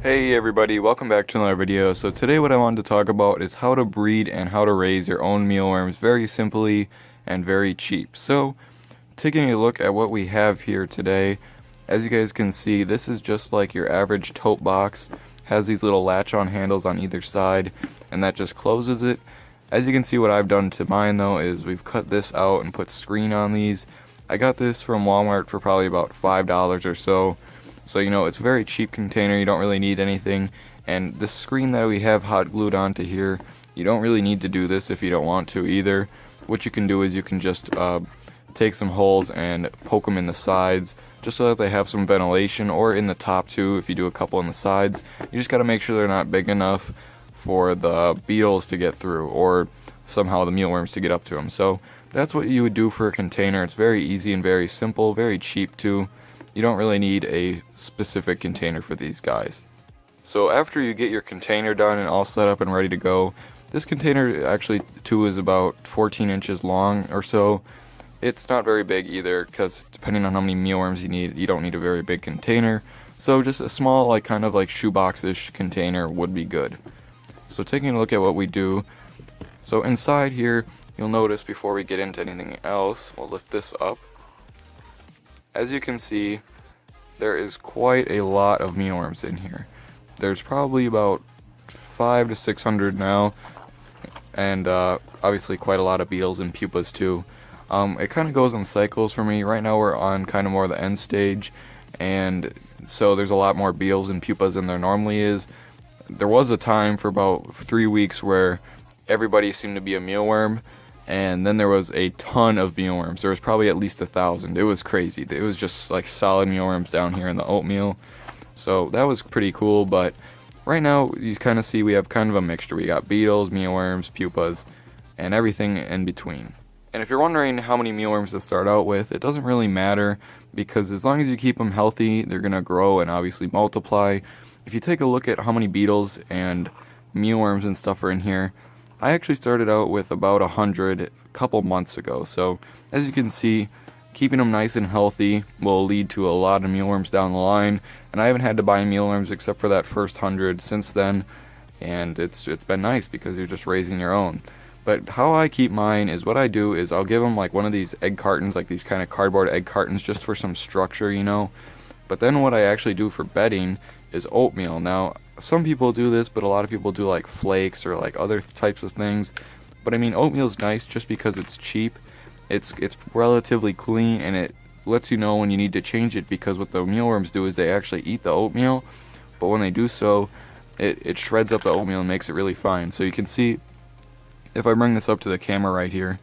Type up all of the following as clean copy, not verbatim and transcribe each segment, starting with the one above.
Hey everybody, welcome back to another video. So today what I wanted to talk about is how to breed and how to raise your own mealworms very simply and very cheap. So taking a look at what we have here today, as you guys can see, this is just like your average tote box. Has these little latch on handles on either side and that just closes it. As you can see, what I've done to mine though is we've cut this out and put screen on these. I got this from Walmart for probably about $5 or so. So, you know, it's a very cheap container, you don't really need anything. And the screen that we have hot glued onto here, you don't really need to do this if you don't want to either. What you can do is you can just take some holes and poke them in the sides, just so that they have some ventilation, or in the top too if you do a couple on the sides. You just got to make sure they're not big enough for the beetles to get through, or somehow the mealworms to get up to them. So that's what you would do for a container. It's very easy and very simple, very cheap too. You don't really need a specific container for these guys. So after you get your container done and all set up and ready to go, this container actually too is about 14 inches long or so. It's not very big either, because depending on how many mealworms you need, you don't need a very big container. So just a small, like kind of like shoebox-ish container would be good. So taking a look at what we do, so inside here, you'll notice before we get into anything else, we'll lift this up. As you can see, there is quite a lot of mealworms in here. There's probably about 500 to 600 now, and obviously quite a lot of beetles and pupas too. It kind of goes in cycles for me. Right now we're on kind of more the end stage, and so there's a lot more beetles and pupas than there normally is. There was a time for about 3 weeks where everybody seemed to be a mealworm, and then there was a ton of mealworms. There was probably at least 1,000. It was crazy. It was just like solid mealworms down here in the oatmeal. So that was pretty cool, but right now you kind of see we have kind of a mixture. We got beetles, mealworms, pupas, and everything in between. And if you're wondering how many mealworms to start out with, it doesn't really matter, because as long as you keep them healthy, they're going to grow and obviously multiply. If you take a look at how many beetles and mealworms and stuff are in here, I actually started out with about 100 a couple months ago. So as you can see, keeping them nice and healthy will lead to a lot of mealworms down the line. And I haven't had to buy mealworms except for that first 100 since then. And it's been nice because you're just raising your own. But how I keep mine is, what I do is I'll give them like one of these egg cartons, like these kind of cardboard egg cartons, just for some structure, you know. But then what I actually do for bedding is oatmeal. Now, some people do this, but a lot of people do like flakes or like other types of things. But I mean, oatmeal's nice just because it's cheap. It's relatively clean, and it lets you know when you need to change it, because what the mealworms do is they actually eat the oatmeal, but when they do so, it shreds up the oatmeal and makes it really fine. So you can see, if I bring this up to the camera right here,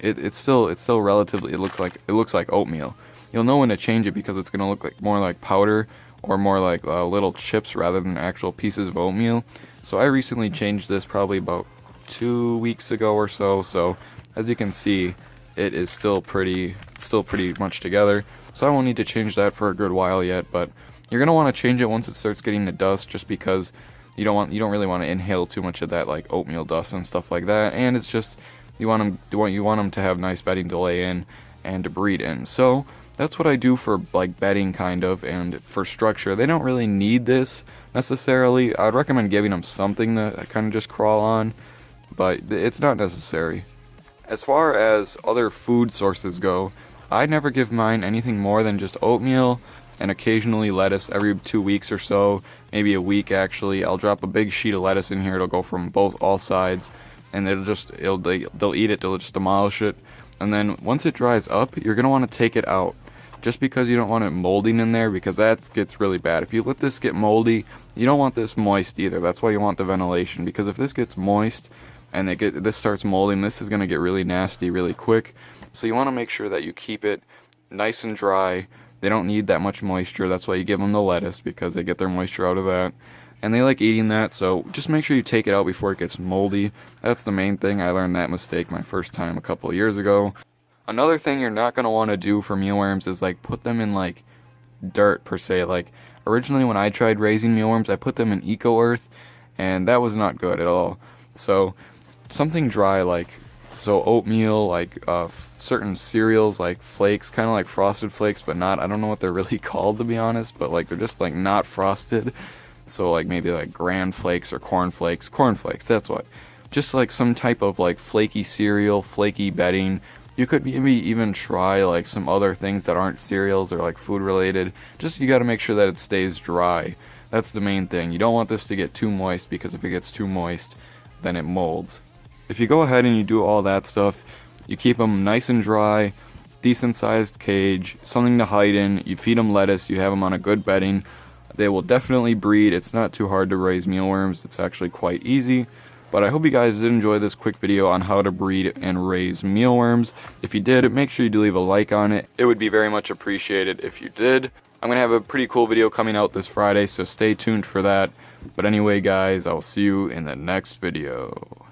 it's still relatively, it looks like oatmeal. You'll know when to change it because it's gonna look like more like powder, or more like little chips rather than actual pieces of oatmeal. So I recently changed this probably about 2 weeks ago or so. So as you can see, it's still pretty much together. So I won't need to change that for a good while yet, but you're gonna want to change it once it starts getting the dust, just because you don't really want to inhale too much of that like oatmeal dust and stuff like that. And it's just, you want them to have nice bedding to lay in and to breed in. So that's what I do for like bedding kind of, and for structure. They don't really need this necessarily. I'd recommend giving them something to kind of just crawl on, but it's not necessary. As far as other food sources go, I never give mine anything more than just oatmeal and occasionally lettuce every 2 weeks or so, maybe a week actually. I'll drop a big sheet of lettuce in here. It'll go from all sides, and they'll eat it. They'll just demolish it. And then once it dries up, you're gonna want to take it out, just because you don't want it molding in there, because that gets really bad. If you let this get moldy, you don't want this moist either. That's why you want the ventilation, because if this gets moist and this starts molding, this is going to get really nasty really quick. So you want to make sure that you keep it nice and dry. They don't need that much moisture. That's why you give them the lettuce, because they get their moisture out of that. And they like eating that, so just make sure you take it out before it gets moldy. That's the main thing. I learned that mistake my first time a couple of years ago. Another thing you're not going to want to do for mealworms is like put them in like dirt per se. Like originally when I tried raising mealworms, I put them in eco earth, and that was not good at all. So something dry like So oatmeal, like certain cereals like flakes, kind of like Frosted Flakes, but not, I don't know what they're really called to be honest, but like they're just like not frosted. So like maybe like Gran Flakes or Corn Flakes, that's what. Just like some type of like flaky cereal, flaky bedding. You could maybe even try like some other things that aren't cereals or like food related. Just you got to make sure that it stays dry. That's the main thing. You don't want this to get too moist, because if it gets too moist, then it molds. If you go ahead and you do all that stuff, you keep them nice and dry, decent sized cage, something to hide in, you feed them lettuce, you have them on a good bedding, they will definitely breed. It's not too hard to raise mealworms, it's actually quite easy. But I hope you guys did enjoy this quick video on how to breed and raise mealworms. If you did, make sure you do leave a like on it. It would be very much appreciated if you did. I'm going to have a pretty cool video coming out this Friday, so stay tuned for that. But anyway guys, I'll see you in the next video.